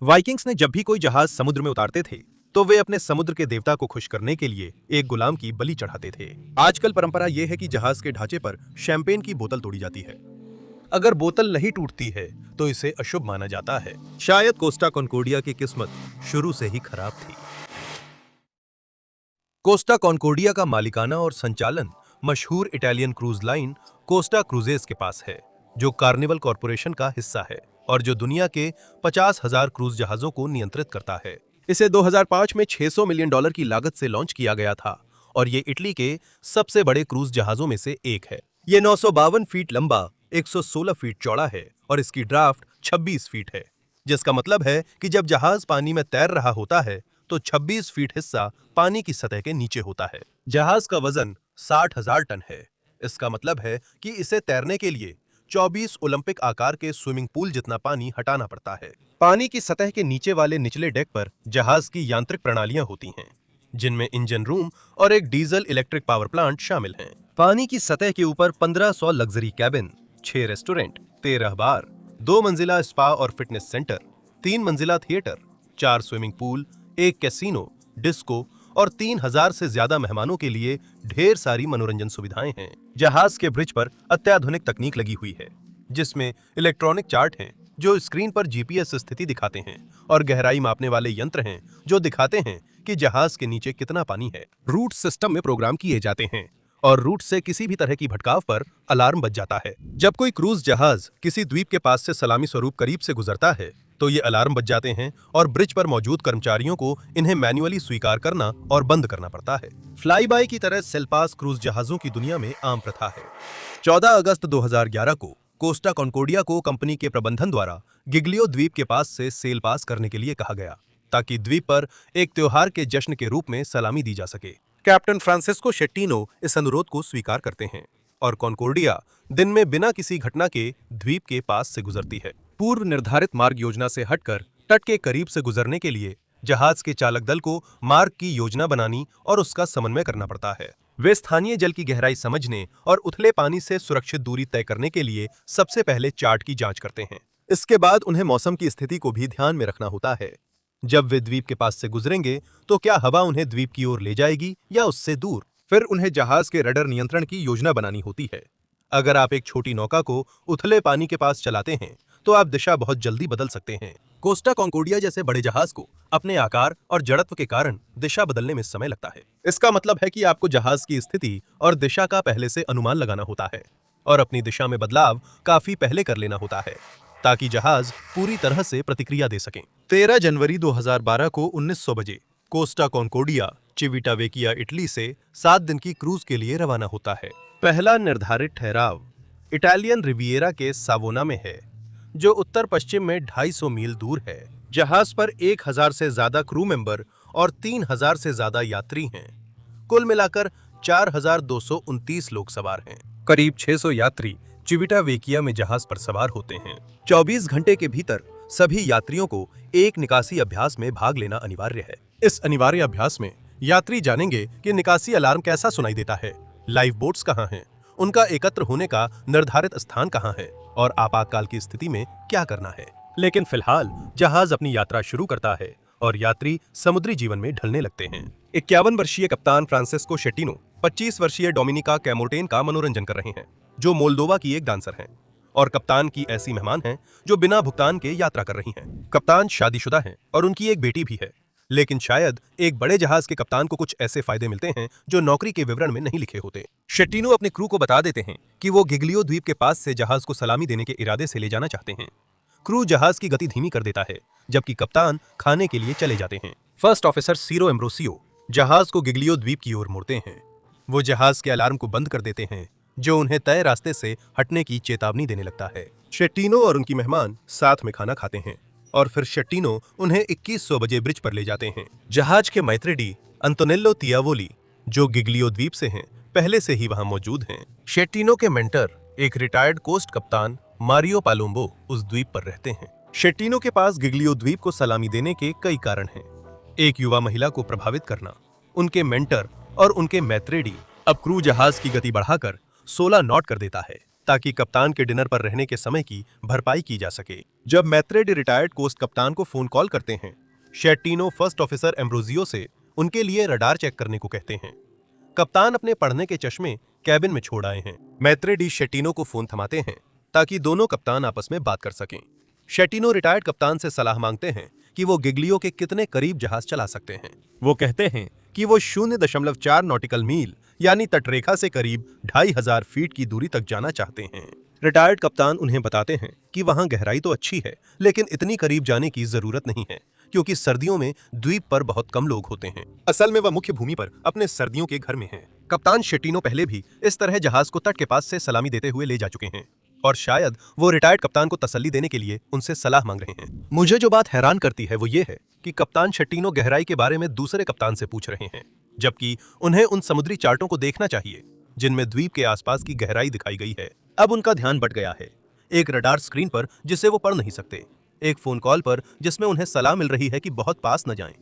Vikings ने जब भी कोई जहाज समुद्र में उतारते थे तो वे अपने समुद्र के देवता को खुश करने के लिए एक गुलाम की बलि चढ़ाते थे। आजकल परंपरा यह है कि जहाज के ढांचे पर शैंपेन की बोतल तोड़ी जाती है। अगर बोतल नहीं टूटती है तो इसे अशुभ माना जाता है। शायद कोस्टा कॉन्कोर्डिया की किस्मत शुरू से ही खराब थी। कोस्टा कॉन्कोर्डिया का मालिकाना और संचालन मशहूर Italian cruise line Costa cruises के पास है, जो कार्निवल कॉरपोरेशन का हिस्सा है और जो दुनिया के 50,000 क्रूज जहाजों को नियंत्रित करता है। इसे 2005 में $600 मिलियन की लागत से लॉन्च किया गया था और ये इटली के सबसे बड़े क्रूज जहाजों में से एक है। ये 952 फीट लंबा, 116 फीट चौड़ा है और इसकी ड्राफ्ट 26 फीट है, जिसका मतलब है कि जब जहाज पानी में तैर रहा होता है तो 26 फीट हिस्सा पानी की सतह के नीचे होता है। जहाज का वजन 60,000 टन है। इसका मतलब है कि इसे तैरने के लिए 24 ओलंपिक आकार के स्विमिंग पूल जितना पानी हटाना पड़ता है। पानी की सतह के नीचे वाले निचले डेक पर जहाज की यांत्रिक प्रणालियां होती हैं, जिनमें इंजन रूम और एक डीजल इलेक्ट्रिक पावर प्लांट शामिल हैं। पानी की सतह के ऊपर 1500 लग्जरी कैबिन, 6 रेस्टोरेंट, 13 बार, 2 मंजिला स्पा और फिटनेस सेंटर, 3 मंजिला theatre, 4 swimming pool, 1 casino, disco और 3000 से ज्यादा मेहमानों के लिए ढेर सारी मनोरंजन सुविधाएं हैं। जहाज के ब्रिज पर अत्याधुनिक तकनीक लगी हुई है, जिसमें इलेक्ट्रॉनिक चार्ट हैं जो स्क्रीन पर जीपीएस स्थिति दिखाते हैं और गहराई मापने वाले यंत्र हैं जो दिखाते हैं कि जहाज के नीचे कितना पानी है। रूट सिस्टम में प्रोग्राम किए जाते हैं और रूट से किसी भी तरह की भटकाव पर अलार्म बज जाता है। जब कोई क्रूज जहाज किसी द्वीप के पास से सलामी स्वरूप करीब से गुजरता है तो ये अलार्म बज जाते हैं और ब्रिज पर मौजूद कर्मचारियों को इन्हें मैन्युअली स्वीकार करना और बंद करना पड़ता है। फ्लाई बाय की तरह सेल पास क्रूज जहाजों की दुनिया में आम प्रथा है। 14 अगस्त 2011 को कोस्टा कॉन्कोर्डिया को कंपनी के प्रबंधन द्वारा गिग्लियो द्वीप के पास से सेल पास करने के लिए कहा गया, ताकि द्वीप पर एक त्योहार के जश्न के रूप में सलामी दी जा सके। कैप्टन फ्रांसिस्को शेट्टिनो इस अनुरोध को स्वीकार करते हैं और कॉन्कोर्डिया दिन में बिना किसी घटना के द्वीप के पास से गुजरती है। पूर्व निर्धारित मार्ग योजना से हटकर तट के करीब से गुजरने के लिए जहाज के चालक दल को मार्ग की योजना बनानी और उसका समन्वय करना पड़ता है। वे स्थानीय जल की गहराई समझने और उथले पानी से सुरक्षित दूरी तय करने के लिए सबसे पहले चार्ट की जांच करते हैं। इसके बाद उन्हें मौसम की स्थिति को भी ध्यान में रखना होता है। जब वे द्वीप के पास से गुजरेंगे तो क्या हवा उन्हें द्वीप की ओर ले जाएगी या उससे दूर। फिर उन्हें जहाज के रडर नियंत्रण की योजना बनानी होती है। अगर आप एक छोटी नौका को उथले पानी के पास चलाते हैं तो आप दिशा बहुत जल्दी बदल सकते हैं। कोस्टा कॉन्कोर्डिया जैसे बड़े जहाज को अपने आकार और जड़त्व के कारण दिशा बदलने में समय लगता है। इसका मतलब है कि आपको जहाज की स्थिति और दिशा का पहले से अनुमान लगाना होता है और अपनी दिशा में बदलाव काफी पहले कर लेना होता है, ताकि जहाज पूरी तरह से प्रतिक्रिया दे सकें। 13 जनवरी 2012 को 1900 बजे कोस्टा कॉन्कोर्डिया चिविटावेकिया इटली से 7 दिन की क्रूज के लिए रवाना होता है। पहला निर्धारित ठहराव इटालियन रिविएरा के सावोना में है, जो उत्तर पश्चिम में 250 मील दूर है। जहाज पर 1000 से ज्यादा क्रू मेंबर और 3000 से ज्यादा यात्री हैं। कुल मिलाकर 4229 लोग सवार हैं। करीब 600 यात्री चिविटावेकिया में जहाज पर सवार होते हैं। 24 घंटे के भीतर सभी यात्रियों को एक निकासी अभ्यास में भाग लेना अनिवार्य है। इस अनिवार्य अभ्यास में यात्री जानेंगे कि निकासी अलार्म कैसा सुनाई देता है, लाइफ बोट्स कहाँ हैं, उनका एकत्र होने का निर्धारित स्थान कहाँ है और आपातकाल की स्थिति में क्या करना है। लेकिन फिलहाल जहाज अपनी यात्रा शुरू करता है और यात्री समुद्री जीवन में ढलने लगते हैं। 51 वर्षीय कप्तान फ्रांसिस्को शेट्टिनो 25 वर्षीय डोमिनिका कैमोर्टेन का मनोरंजन कर रहे हैं, जो मोल्दोवा की एक डांसर हैं और कप्तान की ऐसी मेहमान हैं जो बिना भुगतान के यात्रा कर रही हैं। कप्तान शादीशुदा हैं और उनकी एक बेटी भी है, लेकिन शायद एक बड़े जहाज के कप्तान को कुछ ऐसे फायदे मिलते हैं जो नौकरी के विवरण में नहीं लिखे होते। शेट्टिनो अपने क्रू को बता देते हैं कि वो गिग्लियो द्वीप के पास से जहाज को सलामी देने के इरादे से ले जाना चाहते हैं। क्रू जहाज की गति धीमी कर देता है, जबकि कप्तान खाने के लिए चले जाते हैं। फर्स्ट ऑफिसर सीरो एम्ब्रोसियो जहाज को गिग्लियो द्वीप की ओर मोड़ते हैं। वो जहाज के अलार्म को बंद कर देते हैं, जो उन्हें तय रास्ते से हटने की चेतावनी देने लगता है। शेट्टिनो और उनकी मेहमान साथ में खाना खाते हैं और फिर शेट्टिनो उन्हें 2100 बजे ब्रिज पर ले जाते हैं। जहाज के मैत्रेडी अंतोनेल्लो तियावोली, जो गिग्लियो द्वीप से हैं, पहले से ही वहां मौजूद हैं। शेट्टिनो के मेंटर एक रिटायर्ड कोस्ट कप्तान मारियो पालोम्बो उस द्वीप पर रहते हैं। शेट्टिनो के पास गिग्लियो द्वीप को सलामी देने के कई कारण हैं। एक युवा महिला को प्रभावित करना, उनके मेंटर और उनके मैत्रेडी। अब क्रू जहाज की गति बढ़ाकर 16 नॉट कर देता है, ताकि कप्तान के डिनर पर रहने के समय की भरपाई की जा सके। जब मैत्रेडी रिटायर्ड कोस्ट कप्तान को फोन कॉल करते हैं, शेट्टिनो फर्स्ट ऑफिसर एम्ब्रोजियो से उनके लिए रडार चेक करने को कहते हैं। कप्तान अपने पढ़ने के चश्मे कैबिन में छोड़ आए हैं। मैत्रेडी शेट्टिनो को फोन थमाते हैं ताकि दोनों कप्तान आपस में बात कर सकें। शेट्टिनो रिटायर्ड कप्तान से सलाह मांगते हैं कि वो गिग्लियो के कितने करीब जहाज चला सकते हैं। वो कहते हैं कि वो 0.4 नॉटिकल मील यानी तटरेखा से करीब 2500 फीट की दूरी तक जाना चाहते हैं। रिटायर्ड कप्तान उन्हें बताते हैं कि वहां गहराई तो अच्छी है, लेकिन इतनी करीब जाने की जरूरत नहीं है, क्योंकि सर्दियों में द्वीप पर बहुत कम लोग होते हैं। असल में वह मुख्य भूमि पर अपने सर्दियों के घर में है। कप्तान शेट्टिनो पहले भी इस तरह जहाज को तट के पास से सलामी देते हुए ले जा चुके हैं, और शायद वो रिटायर्ड कप्तान को तसल्ली देने के लिए उनसे सलाह मांग रहे हैं। मुझे जो बात हैरान करती है वो ये है कि कप्तान शेट्टिनो गहराई के बारे में दूसरे कप्तान से पूछ रहे हैं, जबकि उन्हें उन समुद्री चार्टों को देखना चाहिए जिनमें द्वीप के आसपास की गहराई दिखाई गई है। अब उनका ध्यान बट गया है, एक रडार स्क्रीन पर जिसे वो पढ़ नहीं सकते, एक फोन कॉल पर जिसमें उन्हें सलाह मिल रही है कि बहुत पास न जाएं,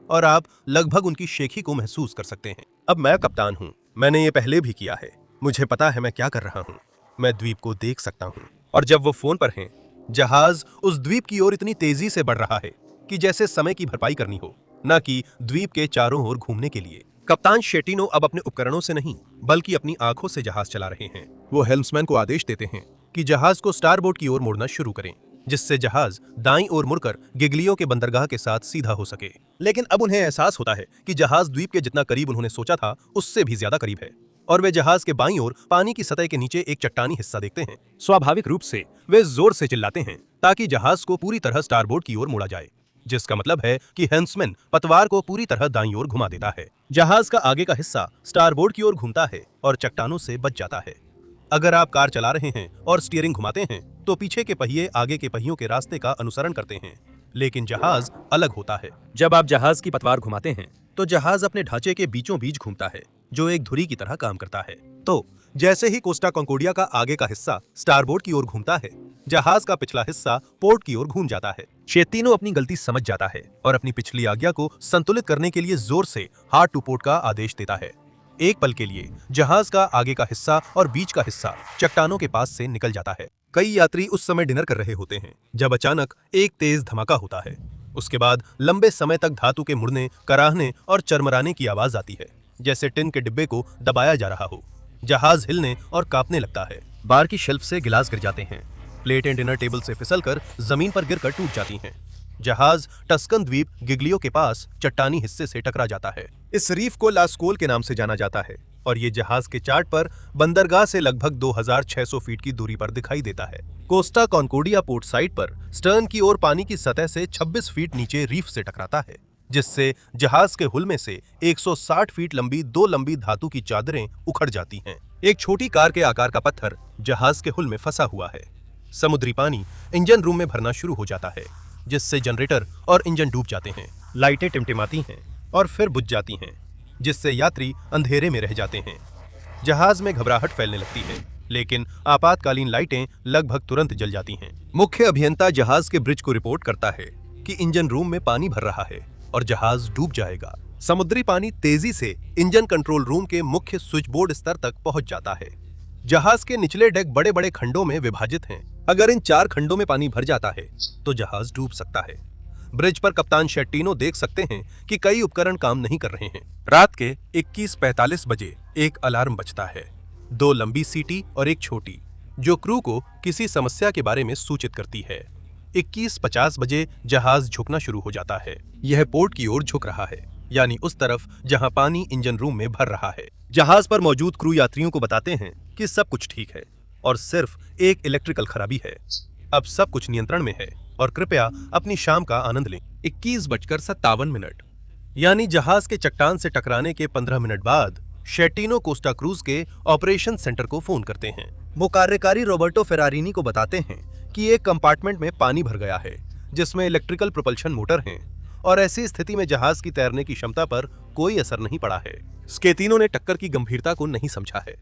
और आप लगभग उनकी शेखी को महसूस कर सकते हैं। अब मैं कप्तान हूं, मैंने ये पहले भी किया है, मुझे पता है मैं क्या कर रहा हूं, मैं द्वीप को देख सकता हूं। और जब वो फोन पर हैं, जहाज उस द्वीप की ओर इतनी तेजी से बढ़ रहा है कि जैसे समय की भरपाई करनी हो, न कि द्वीप के चारों ओर घूमने के लिए। कप्तान शेट्टिनो अब अपने उपकरणों से नहीं बल्कि अपनी आंखों से जहाज चला रहे हैं। वो हेल्म्समैन को आदेश देते हैं कि जहाज को स्टारबोर्ड की ओर मोड़ना शुरू करें, जिससे जहाज दाईं ओर मुड़कर गिग्लियो के बंदरगाह के साथ सीधा हो सके। लेकिन अब उन्हें एहसास होता है कि जहाज द्वीप के जितना करीब उन्होंने सोचा था उससे भी ज्यादा करीब है, और वे जहाज के बाईं ओर पानी की सतह के नीचे एक चट्टानी हिस्सा देखते हैं। स्वाभाविक रूप से वे जोर से चिल्लाते हैं ताकि जहाज को पूरी तरह स्टारबोर्ड की ओर मोड़ा जाए, जिसका मतलब है कि हेल्म्समैन पतवार को पूरी तरह दाईं ओर घुमा देता है। जहाज का आगे का हिस्सा स्टारबोर्ड की ओर घूमता है और चट्टानों से बच जाता है। अगर आप कार चला रहे हैं और स्टीयरिंग घुमाते हैं तो पीछे के पहिए आगे के पहियों के रास्ते का अनुसरण करते हैं, लेकिन जहाज अलग होता है। जब आप जहाज की पतवार घुमाते हैं तो जहाज अपने ढांचे के बीचों बीच घूमता है, जो एक धुरी की तरह काम करता है। तो जैसे ही कोस्टा कॉन्कोर्डिया का आगे का हिस्सा स्टारबोर्ड की ओर घूमता है, जहाज का पिछला हिस्सा पोर्ट की ओर घूम जाता है। शेट्टिनो अपनी गलती समझ जाता है और अपनी पिछली आज्ञा को संतुलित करने के लिए जोर से हार्ड टू पोर्ट का आदेश देता है। एक पल के लिए जहाज का आगे का हिस्सा और बीच का हिस्सा चट्टानों के पास से निकल जाता है। कई यात्री उस समय डिनर कर रहे होते हैं जब अचानक एक तेज धमाका होता है। उसके बाद लंबे समय तक धातु के मुड़ने, कराहने और चरमराने की आवाज आती है, जैसे टिन के डिब्बे को दबाया जा रहा हो। जहाज हिलने और कांपने लगता है। बार की शेल्फ से गिलास गिर जाते हैं, प्लेटें डिनर टेबल से फिसलकर जमीन पर गिरकर टूट जाती हैं। जहाज टस्कन द्वीप गिग्लियो के पास चट्टानी हिस्से से टकरा जाता है। इस रीफ को लास्कोल के नाम से जाना जाता है और ये जहाज के चार्ट पर बंदरगाह से लगभग 2600 फीट की दूरी पर दिखाई देता है। कोस्टा कॉन्कोर्डिया पोर्ट साइड पर स्टर्न की ओर पानी की सतह से 26 फीट नीचे रीफ से टकराता है, जिससे जहाज के हुल में से 160 फीट लंबी दो लंबी धातु की चादरें उखड़ जाती हैं। एक छोटी कार के आकार का पत्थर जहाज के हुल में फंसा हुआ है। समुद्री पानी इंजन रूम में भरना शुरू हो जाता है, जिससे जनरेटर और इंजन डूब जाते हैं। लाइटें टिमटिमाती हैं और फिर बुझ जाती हैं, जिससे यात्री अंधेरे में रह जाते हैं। जहाज में घबराहट फैलने लगती है, लेकिन आपातकालीन लाइटें लगभग तुरंत जल जाती हैं। मुख्य अभियंता जहाज के ब्रिज को रिपोर्ट करता है कि इंजन रूम में पानी भर रहा है और जहाज डूब जाएगा। समुद्री पानी तेजी से इंजन कंट्रोल रूम के मुख्य स्विच बोर्ड स्तर तक पहुंच जाता है। जहाज के निचले डेक बड़े बड़े खंडों में विभाजित हैं। अगर इन 4 खंडों में पानी भर जाता है तो जहाज डूब सकता है। ब्रिज पर कप्तान शेट्टिनो देख सकते हैं कि कई उपकरण काम नहीं कर रहे हैं। रात के 21:45 बजे एक अलार्म बजता है, 2 लंबी सीटी और एक छोटी, जो क्रू को किसी समस्या के बारे में सूचित करती है। 21:50 बजे जहाज झुकना शुरू हो जाता है। यह पोर्ट की ओर झुक रहा है, यानी उस तरफ जहां पानी इंजन रूम में भर रहा है। जहाज पर मौजूद क्रू यात्रियों को बताते हैं कि सब कुछ ठीक है और सिर्फ एक इलेक्ट्रिकल खराबी है। अब सब कुछ नियंत्रण में है और कृपया अपनी शाम का आनंद लें। 21:57 यानी जहाज के चट्टान से टकराने के 15 मिनट बाद शेट्टिनो कोस्टा क्रूज के ऑपरेशन सेंटर को फोन करते हैं। वो कार्यकारी रॉबर्टो फेरारिनी को बताते हैं कि एक कंपार्टमेंट में पानी भर गया है, जिसमें इलेक्ट्रिकल प्रोपल्शन मोटर हैं, और ऐसी स्थिति में जहाज की तैरने की क्षमता पर कोई असर नहीं पड़ा है। स्केतिनो ने टक्कर की गंभीरता को नहीं समझा है।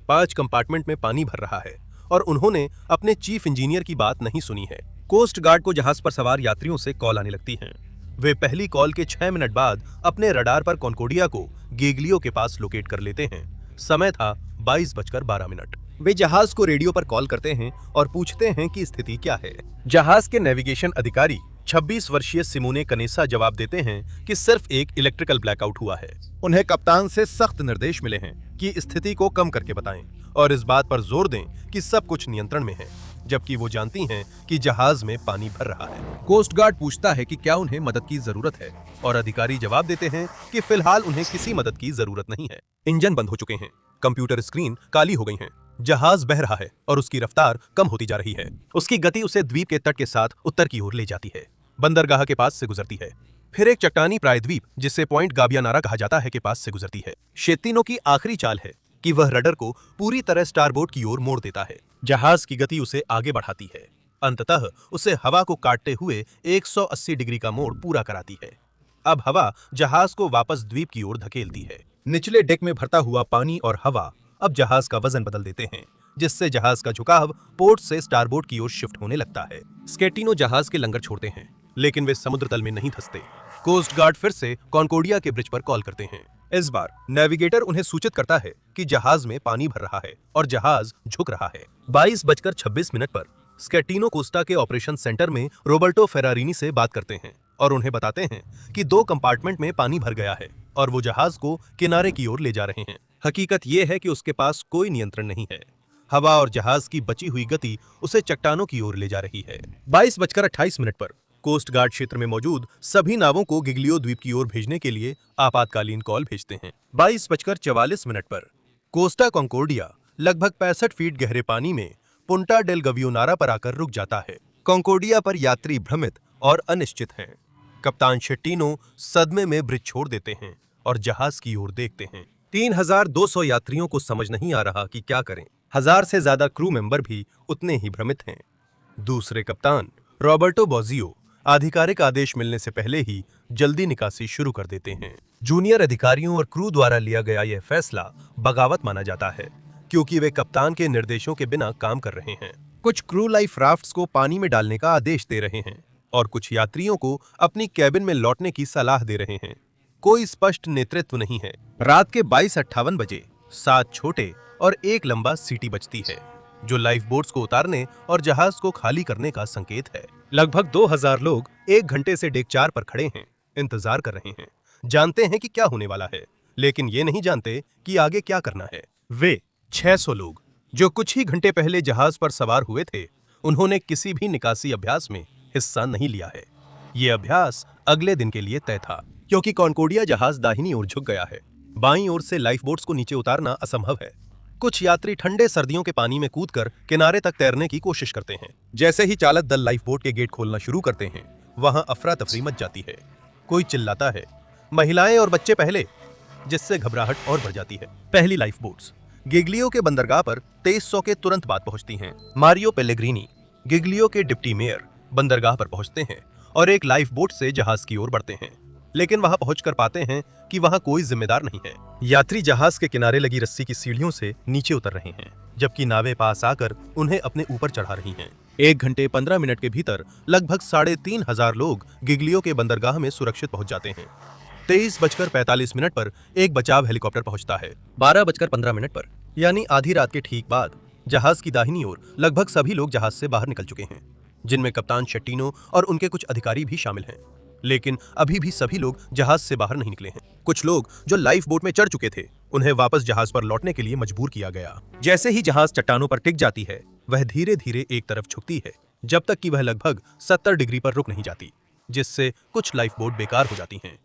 5 कंपार्टमेंट में पानी भर रहा है और उन्होंने अपने चीफ इंजीनियर की बात नहीं सुनी है। कोस्ट गार्ड को जहाज पर सवार यात्रियों से कॉल आने लगती हैं। वे पहली कॉल के 6 मिनट बाद अपने रडार पर कॉन्कोर्डिया को गिग्लियो के पास लोकेट कर लेते हैं। समय था 22:12। वे जहाज को रेडियो पर कॉल करते हैं और पूछते हैं कि स्थिति क्या है। जहाज के नेविगेशन अधिकारी 26 वर्षीय सिमोने कनेसा जवाब देते हैं कि सिर्फ एक इलेक्ट्रिकल ब्लैकआउट हुआ है। उन्हें कप्तान से सख्त निर्देश मिले हैं कि स्थिति को कम करके बताएं और इस बात पर जोर दें कि सब कुछ नियंत्रण में है, जबकि वो जानती हैं कि जहाज में पानी भर रहा है। कोस्ट गार्ड पूछता है कि क्या उन्हें मदद की जरूरत है और अधिकारी जवाब देते हैं कि फिलहाल उन्हें किसी मदद की जरूरत नहीं है। इंजन बंद हो चुके हैं, कंप्यूटर स्क्रीन काली हो गई हैं, जहाज बह रहा है और उसकी रफ्तार कम होती जा रही है। उसकी गति उसे द्वीप के तट के साथ उत्तर की ओर ले जाती है, बंदरगाह के पास से गुजरती है, फिर एक चट्टानी प्रायद्वीप जिसे पॉइंट गाबियानारा कहा जाता है के पास से गुजरती है। शेत्तीनो की आखिरी चाल है कि वह रडर को पूरी तरह स्टारबोर्ड की ओर मोड़ देता है। जहाज की गति उसे आगे बढ़ाती है, अंततः उसे हवा को काटते हुए 180 डिग्री का मोड़ पूरा कराती है। अब हवा जहाज को वापस द्वीप की ओर धकेलती है। निचले डेक में भरता हुआ पानी और हवा अब जहाज का वजन बदल देते हैं, जिससे जहाज का झुकाव पोर्ट से स्टारबोर्ड की ओर शिफ्ट होने लगता है। स्केटिनो जहाज के लंगर छोड़ते हैं, लेकिन वे समुद्र तल में नहीं धंसते। कोस्ट गार्ड फिर से कॉन्कोर्डिया के ब्रिज पर कॉल करते हैं। इस बार नेविगेटर उन्हें सूचित करता है कि जहाज में पानी भर रहा है और जहाज झुक रहा है। 22:26 पर स्केटिनो कोस्टा के ऑपरेशन सेंटर में रोबर्टो फेरारिनी से बात करते हैं और उन्हें बताते हैं कि 2 कंपार्टमेंट में पानी भर गया है और वो जहाज को किनारे की ओर ले जा रहे हैं। हकीकत ये है कि उसके पास कोई नियंत्रण नहीं है। हवा और जहाज की बची हुई गति उसे चट्टानों की ओर ले जा रही है। 22:28 पर कोस्ट गार्ड क्षेत्र में मौजूद सभी नावों को गिग्लियो द्वीप की ओर भेजने के लिए आपातकालीन कॉल भेजते हैं। 22:44 पर कोस्टा कॉन्कोर्डिया लगभग 65 फीट गहरे पानी में पुंटा डेल गवियोनारा पर आकर रुक जाता है। कॉन्कोर्डिया पर यात्री भ्रमित और अनिश्चित हैं। कप्तान शेट्टीनो सदमे में ब्रिज छोड़ देते हैं और जहाज की ओर देखते हैं। 3200 यात्रियों को समझ नहीं आ रहा कि क्या करें। 1000 से ज्यादा क्रू मेंबर भी उतने ही भ्रमित हैं। दूसरे कप्तान रॉबर्टो बॉजियो आधिकारिक आदेश मिलने से पहले ही जल्दी निकासी शुरू कर देते हैं। जूनियर अधिकारियों और क्रू द्वारा लिया गया यह फैसला बगावत माना जाता है, क्योंकि वे कप्तान के निर्देशों के बिना काम कर रहे हैं। कुछ क्रू लाइफ राफ्ट्स को पानी में डालने का आदेश दे रहे हैं और कुछ यात्रियों को अपनी कैबिन में लौटने की सलाह दे रहे हैं। कोई स्पष्ट नेतृत्व नहीं है। रात के 22:58 बजे 7 छोटे और 1 लंबा सीटी बजती है, जो लाइफ बोट्स को उतारने और जहाज को खाली करने का संकेत है। लगभग 2000 लोग 1 घंटे से डेक 4 पर खड़े हैं, इंतजार कर रहे हैं, जानते हैं कि क्या होने वाला है, लेकिन ये नहीं जानते कि आगे क्या करना है। वे 600 लोग जो कुछ ही घंटे पहले जहाज पर सवार हुए थे, उन्होंने किसी भी निकासी अभ्यास में हिस्सा नहीं लिया है। ये अभ्यास अगले दिन के लिए तय था, क्योंकि कॉन्कोर्डिया जहाज दाहिनी ओर झुक गया है। बाईं ओर से लाइफ बोट्स को नीचे उतारना असंभव है। कुछ यात्री ठंडे सर्दियों के पानी में कूदकर किनारे तक तैरने की कोशिश करते हैं। जैसे ही चालक दल लाइफ बोट के गेट खोलना शुरू करते हैं, वहां अफरा तफरी मच जाती है। कोई चिल्लाता है, महिलाएं और बच्चे पहले, जिससे घबराहट और बढ़ जाती है। पहली लाइफ बोट्स गिग्लियो के बंदरगाह पर 2300 के तुरंत बाद पहुंचती हैं। मारियो पेलेग्रीनी, गिग्लियो के डिप्टी मेयर, बंदरगाह पर पहुंचते हैं और एक लाइफ बोट से जहाज की ओर बढ़ते हैं, लेकिन वहां पहुंचकर पाते हैं कि वहां कोई जिम्मेदार नहीं है। यात्री जहाज के किनारे लगी रस्सी की सीढ़ियों से नीचे उतर रहे हैं, जबकि नावें पास आकर उन्हें अपने ऊपर चढ़ा रही हैं। 1 घंटे 15 मिनट के भीतर लगभग 3500 लोग गिग्लियो के बंदरगाह में सुरक्षित पहुंच जाते हैं। 23:45 पर एक बचाव हेलीकॉप्टर पहुंचता है। 12:15 पर यानी आधी रात के ठीक बाद जहाज की दाहिनी ओर लगभग सभी लोग जहाज से बाहर निकल चुके हैं, जिनमें कप्तान शेट्टीनो और उनके कुछ अधिकारी भी शामिल हैं। लेकिन अभी भी सभी लोग जहाज से बाहर नहीं निकले हैं। कुछ लोग जो लाइफ बोट में चढ़ चुके थे, उन्हें वापस जहाज पर लौटने के लिए मजबूर किया गया। जैसे ही जहाज चट्टानों पर टिक जाती है, वह धीरे धीरे एक तरफ झुकती है, जब तक कि वह लगभग 70 डिग्री पर रुक नहीं जाती, जिससे कुछ लाइफ बोट बेकार हो जाती हैं।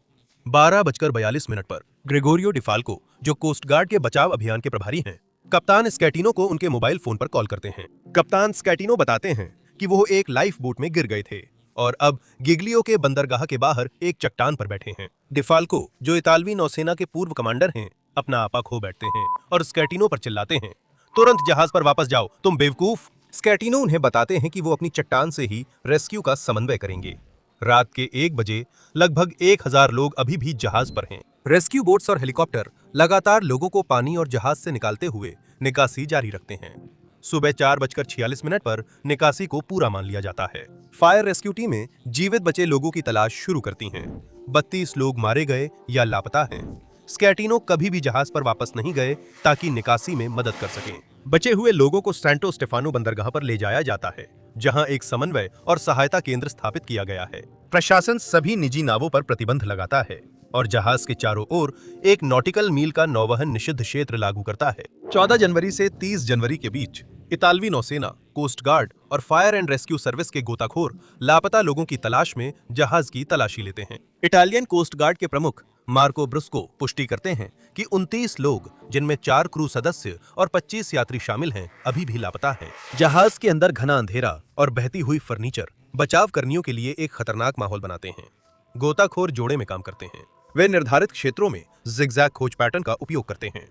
12:42 पर ग्रेगोरियो डिफाल्को, जो कोस्ट गार्ड के बचाव अभियान के प्रभारी हैं, कप्तान स्कैटिनो को उनके मोबाइल फोन पर कॉल करते हैं। कप्तान स्कैटिनो बताते हैं कि वो एक लाइफ बोट में गिर गए थे और अब गिग्लियो के बंदरगाह के बाहर एक चट्टान पर बैठे हैं। डिफाल्को, जो इतालवी नौसेना के पूर्व कमांडर हैं, अपना आपा खो बैठते हैं और स्कैटिनो पर चिल्लाते हैं, तुरंत जहाज पर वापस जाओ, तुम बेवकूफ। स्कैटिनो उन्हें बताते हैं कि वो अपनी चट्टान से ही रेस्क्यू का समन्वय करेंगे। रात के 1 बजे लगभग 1000 लोग अभी भी जहाज पर हैं। रेस्क्यू बोट्स और हेलीकॉप्टर लगातार लोगों को पानी और जहाज से निकालते हुए निकासी जारी रखते हैं। सुबह 4:46 पर निकासी को पूरा मान लिया जाता है। फायर रेस्क्यू टीमें जीवित बचे लोगों की तलाश शुरू करती हैं। 32 लोग मारे गए या लापता हैं। स्कैटिनो कभी भी जहाज पर वापस नहीं गए ताकि निकासी में मदद कर सकें। बचे हुए लोगों को सैंटो स्टेफानो बंदरगाह पर ले जाया जाता है, जहां एक समन्वय और सहायता केंद्र स्थापित किया गया है। प्रशासन सभी निजी नावों पर प्रतिबंध लगाता है और जहाज के चारों ओर एक नॉटिकल मील का नौवहन निषिद्ध क्षेत्र लागू करता है। 14 जनवरी से 30 जनवरी के बीच इतालवी नौसेना, कोस्ट गार्ड और फायर एंड रेस्क्यू सर्विस के गोताखोर लापता लोगों की तलाश में जहाज की तलाशी लेते हैं। इटालियन कोस्ट गार्ड के प्रमुख मार्को ब्रुस्को पुष्टि करते हैं कि 29 लोग, जिनमें 4 क्रू सदस्य और 25 यात्री शामिल हैं, अभी भी लापता हैं। जहाज के अंदर घना अंधेरा और बहती हुई फर्नीचर बचाव कर्मियों के लिए एक खतरनाक माहौल बनाते हैं। गोताखोर जोड़े में काम करते हैं। वे निर्धारित क्षेत्रों में जिगजैग खोज पैटर्न का उपयोग करते हैं।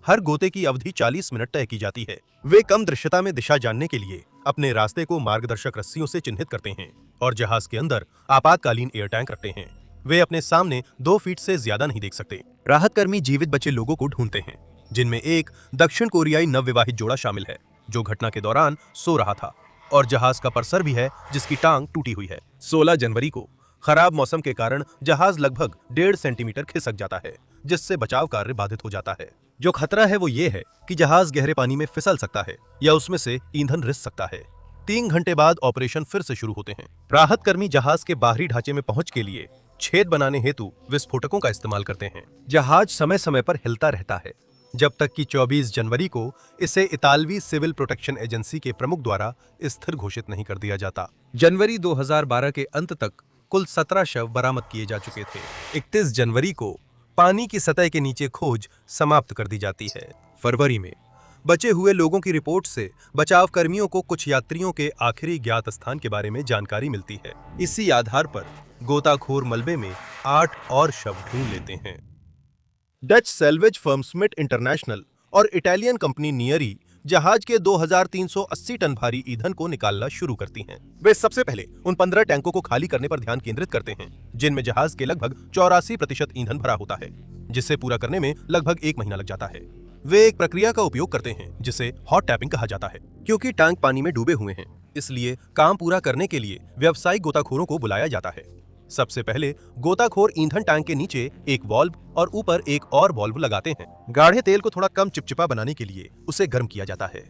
हर गोते की अवधि 40 मिनट तय की जाती है। वे कम दृश्यता में दिशा जानने के लिए अपने रास्ते को मार्गदर्शक रस्सियों से चिन्हित करते हैं और जहाज के अंदर आपातकालीन एयर टैंक रखते हैं। वे अपने सामने 2 फीट से ज्यादा नहीं देख सकते। राहत कर्मी जीवित बचे लोगों को ढूंढते हैं, जिनमें एक दक्षिण कोरियाई नवविवाहित जोड़ा शामिल है, जो घटना के दौरान सो रहा था, और जहाज का परसर भी है, जिसकी टांग टूटी हुई है। 16 जनवरी को खराब मौसम के कारण जहाज लगभग 1.5 सेंटीमीटर खिसक जाता है, जिससे बचाव कार्य बाधित हो जाता है। जो खतरा है वो ये है कि जहाज गहरे पानी में फिसल सकता है या उसमें से ईंधन रिस सकता है। 3 घंटे बाद ऑपरेशन फिर से शुरू होते हैं। राहत कर्मी जहाज के बाहरी ढांचे में पहुंच के लिए छेद बनाने हेतु विस्फोटकों का इस्तेमाल करते हैं। जहाज समय समय पर हिलता रहता है, जब तक कि 24 जनवरी को इसे इतालवी सिविल प्रोटेक्शन एजेंसी के प्रमुख द्वारा स्थिर घोषित नहीं कर दिया जाता। जनवरी 2012 के अंत तक कुल 17 शव बरामद किए जा चुके थे। 31 जनवरी को पानी की सतह के नीचे खोज समाप्त कर दी जाती है। फरवरी में बचे हुए लोगों की रिपोर्ट से बचाव कर्मियों को कुछ यात्रियों के आखिरी ज्ञात स्थान के बारे में जानकारी मिलती है। इसी आधार पर गोताखोर मलबे में 8 और शव ढूंढ लेते हैं। Dutch salvage firm Schmitt international और इटालियन कंपनी नियरी जहाज के 2380 टन भारी ईंधन को निकालना शुरू करती हैं। वे सबसे पहले उन 15 टैंकों को खाली करने पर ध्यान केंद्रित करते हैं, जिनमें जहाज के लगभग 84% ईंधन भरा होता है, जिसे पूरा करने में लगभग 1 महीना लग जाता है। वे एक प्रक्रिया का उपयोग करते हैं जिसे हॉट टैपिंग कहा जाता है। क्योंकि टैंक पानी में डूबे हुए हैं, इसलिए काम पूरा करने के लिए व्यावसायिक गोताखोरों को बुलाया जाता है। सबसे पहले गोताखोर ईंधन टैंक के नीचे एक वाल्व और ऊपर एक और वाल्व लगाते हैं। गाढ़े तेल को थोड़ा कम चिपचिपा बनाने के लिए उसे गर्म किया जाता है।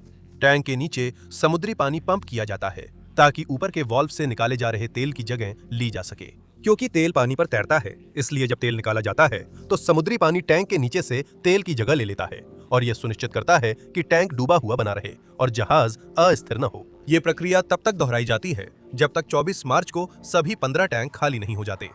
टैंक के नीचे समुद्री पानी पंप किया जाता है ताकि ऊपर के वाल्व से निकाले जा रहे तेल की जगह ली जा सके। क्योंकि तेल पानी पर तैरता है, इसलिए जब तेल निकाला जाता है तो समुद्री पानी टैंक के नीचे से तेल की जगह ले लेता है और यह सुनिश्चित करता है कि टैंक डूबा हुआ बना रहे और जहाज अस्थिर न हो। ये प्रक्रिया तब तक दोहराई जाती है जब तक 24 मार्च को सभी 15 टैंक खाली नहीं हो जाते।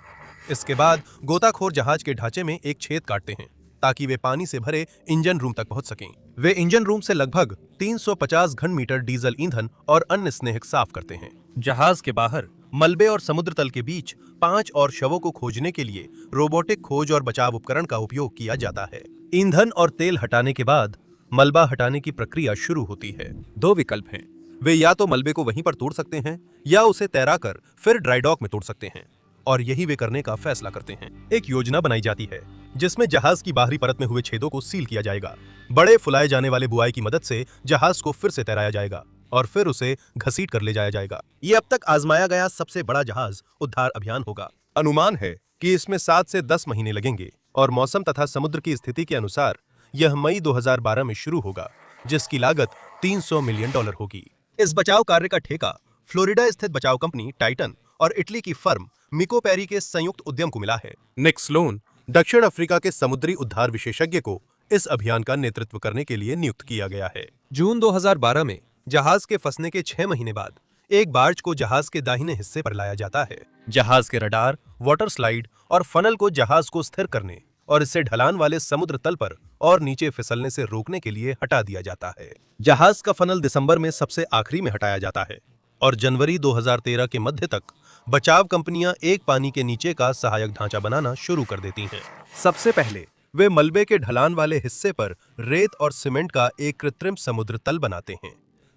इसके बाद गोताखोर जहाज के ढांचे में एक छेद काटते हैं ताकि वे पानी से भरे इंजन रूम तक पहुंच सकें। वे इंजन रूम से लगभग 350 घन मीटर डीजल ईंधन और अन्य स्नेहक साफ करते हैं। जहाज के बाहर मलबे और समुद्र तल के बीच 5 और शवों को खोजने के लिए रोबोटिक खोज और बचाव उपकरण का उपयोग किया जाता है। ईंधन और तेल हटाने के बाद मलबा हटाने की प्रक्रिया शुरू होती है। 2 विकल्प हैं। वे या तो मलबे को वहीं पर तोड़ सकते हैं या उसे तैराकर फिर ड्राई डॉक में तोड़ सकते हैं, और यही वे करने का फैसला करते हैं। एक योजना बनाई जाती है जिसमें जहाज की बाहरी परत में हुए छेदों को सील किया जाएगा। बड़े फुलाए जाने वाले बुआई की मदद से जहाज को फिर से तैराया जाएगा और फिर उसे घसीट कर ले जाया जाएगा। ये अब तक आजमाया गया सबसे बड़ा जहाज उद्धार अभियान होगा। अनुमान है कि इसमें 7 से 10 महीने लगेंगे और मौसम तथा समुद्र की स्थिति के अनुसार यह मई 2012 में शुरू होगा, जिसकी लागत $300 मिलियन होगी। इस बचाव कार्य का ठेका फ्लोरिडा स्थित बचाव कंपनी टाइटन और इटली की फर्म मिको पेरी के संयुक्त उद्यम को मिला है। निक स्लोन दक्षिण अफ्रीका के समुद्री उद्धार विशेषज्ञ को इस अभियान का नेतृत्व करने के लिए नियुक्त किया गया है। जून 2012 में जहाज के फंसने के 6 महीने बाद एक बार्ज को जहाज के दाहिने हिस्से पर लाया जाता है। जहाज के रडार, वाटर स्लाइड और फनल को जहाज को स्थिर करने और इसे ढलान वाले समुद्र तल पर और नीचे फिसलने से रोकने के लिए हटा दिया जाता है। जहाज का फनल दिसंबर में सबसे आखिरी में हटाया जाता है और जनवरी 2013 के मध्य तक बचाव कंपनियां एक पानी के नीचे का सहायक ढांचा बनाना शुरू कर देती हैं। सबसे पहले वे मलबे के ढलान वाले हिस्से पर रेत और सीमेंट का एक कृत्रिम समुद्र तल बनाते हैं।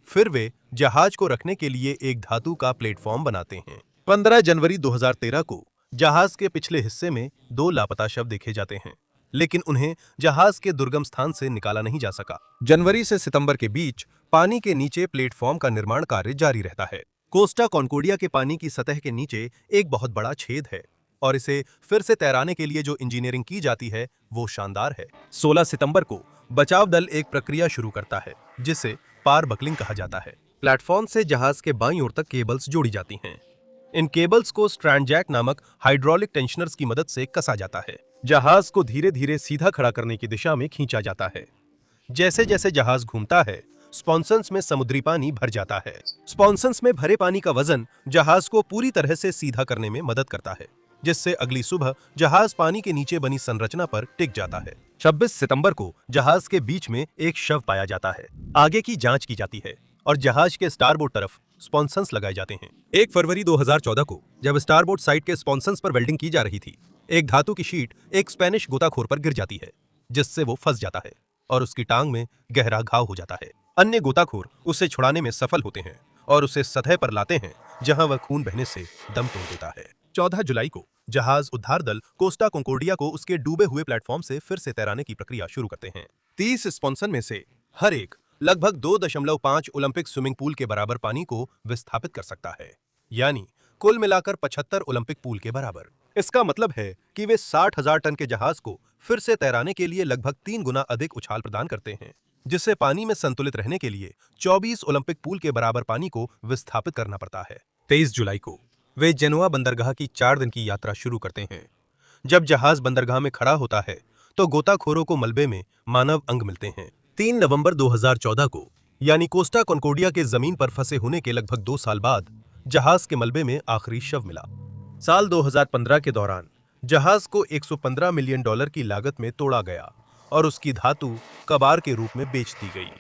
फिर वे जहाज को रखने के लिए एक धातु का प्लेटफॉर्म बनाते हैं। 15 जनवरी 2013 को जहाज के पिछले हिस्से में 2 लापता शव देखे जाते हैं, लेकिन उन्हें जहाज के दुर्गम स्थान से निकाला नहीं जा सका। जनवरी से सितंबर के बीच पानी के नीचे प्लेटफॉर्म का निर्माण कार्य जारी रहता है। कोस्टा कॉन्कोर्डिया के पानी की सतह के नीचे एक बहुत बड़ा छेद है और इसे फिर से तैराने के लिए जो इंजीनियरिंग की जाती है वो शानदार है। 16 सितंबर को बचाव दल एक प्रक्रिया शुरू करता है जिसे पार बकलिंग कहा जाता है। प्लेटफॉर्म से जहाज के बाईं ओर तक केबल्स जोड़ी जाती हैं। इन केबल्स को स्ट्रैंड जैक नामक हाइड्रोलिक टेंशनर्स की मदद से कसा जाता है। जहाज को धीरे धीरे सीधा खड़ा करने की दिशा में खींचा जाता है। जैसे जैसे जहाज घूमता है, स्पॉन्सन्स में समुद्री पानी भर जाता है। स्पॉन्सन्स में भरे पानी का वजन जहाज को पूरी तरह से सीधा करने में मदद करता है, जिससे अगली सुबह जहाज पानी के नीचे बनी संरचना पर टिक जाता है। 26 सितंबर को जहाज के बीच में एक शव पाया जाता है। आगे की जांच की जाती है और जहाज के स्टारबोर्ड तरफ स्पॉन्सन्स लगाए जाते हैं। 1 फरवरी 2014 को जब स्टारबोर्ड साइड के स्पॉन्सन्स पर वेल्डिंग की जा रही थी, एक धातु की शीट एक स्पेनिश गोताखोर पर गिर जाती है, जिससे वो फंस जाता है और उसकी टांग में गहरा घाव हो जाता है। अन्य गोताखोर उसे छुड़ाने में सफल होते हैं और उसे सतह पर लाते हैं, जहां वह खून बहने से दम तोड़ देता है। 14 जुलाई को जहाज उद्धार दल कोस्टा कॉन्कोर्डिया को उसके डूबे हुए प्लेटफॉर्म से फिर से तैराने की प्रक्रिया शुरू करते हैं। 30 स्पॉन्सन में से हर एक लगभग 2.5 ओलंपिक स्विमिंग पूल के बराबर पानी को विस्थापित कर सकता है, यानी कुल मिलाकर 75 ओलंपिक पूल के बराबर। इसका मतलब है कि वे 60,000 टन के जहाज को फिर से तैराने के लिए लगभग 3 गुना अधिक उछाल प्रदान करते हैं, जिससे पानी में संतुलित रहने के लिए 24 ओलंपिक पूल के बराबर पानी को विस्थापित करना पड़ता है। 23 जुलाई को वे जेनुआ बंदरगाह की 4 दिन की यात्रा शुरू करते हैं। जब जहाज बंदरगाह में खड़ा होता है तो गोताखोरों को मलबे में मानव अंग मिलते हैं। 3 नवंबर 2014 को यानी कोस्टा कॉन्कोर्डिया के जमीन पर फंसे होने के लगभग 2 साल बाद जहाज के मलबे में आखिरी शव मिला। साल 2015 के दौरान जहाज को $115 मिलियन की लागत में तोड़ा गया और उसकी धातु कबार के रूप में बेच दी गई।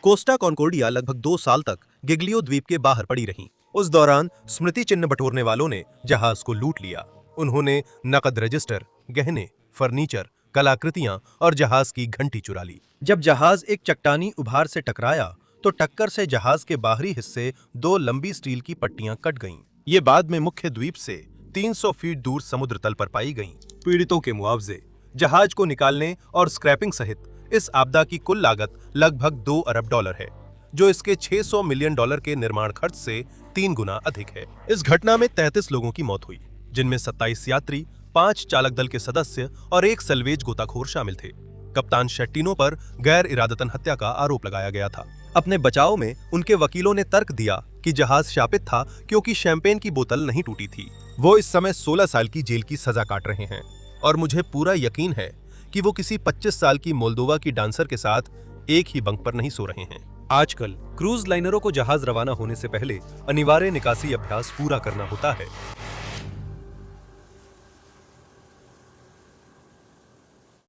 कोस्टा कॉन्कोर्डिया लगभग 2 साल तक गिग्लियो द्वीप के बाहर पड़ी रही। उस दौरान स्मृति चिन्ह बटोरने वालों ने जहाज को लूट लिया। उन्होंने नकद रजिस्टर, गहने, फर्नीचर, कलाकृतियां और जहाज की घंटी चुरा ली। जब जहाज एक चट्टानी उभार से टकराया तो टक्कर से जहाज के बाहरी हिस्से 2 लंबी स्टील की पट्टियां कट गईं। ये बाद में मुख्य द्वीप से 300 फीट दूर समुद्र तल पर पाई गईं। पीड़ितों के मुआवजे, जहाज को निकालने और स्क्रैपिंग सहित इस आपदा की कुल लागत लगभग $2 अरब है, जो इसके $600 मिलियन के निर्माण खर्च से 3 गुना अधिक है। इस घटना में 33 लोगों की मौत हुई, जिनमें 27 यात्री, 5 चालक दल के सदस्य और 1 सल्वेज गोताखोर शामिल थे। कप्तान शेट्टिनो पर गैर इरादतन हत्या का आरोप लगाया गया था। अपने बचाव में उनके वकीलों ने तर्क दिया कि जहाज शापित था क्योंकि शैंपेन की बोतल नहीं टूटी थी। वो इस समय 16 साल की जेल की सजा काट रहे हैं और मुझे पूरा यकीन है कि वो किसी 25 साल की मोल्दोवा की डांसर के साथ एक ही बंक पर नहीं सो रहे हैं। आजकल क्रूज लाइनरों को जहाज रवाना होने से पहले अनिवार्य निकासी अभ्यास पूरा करना होता है।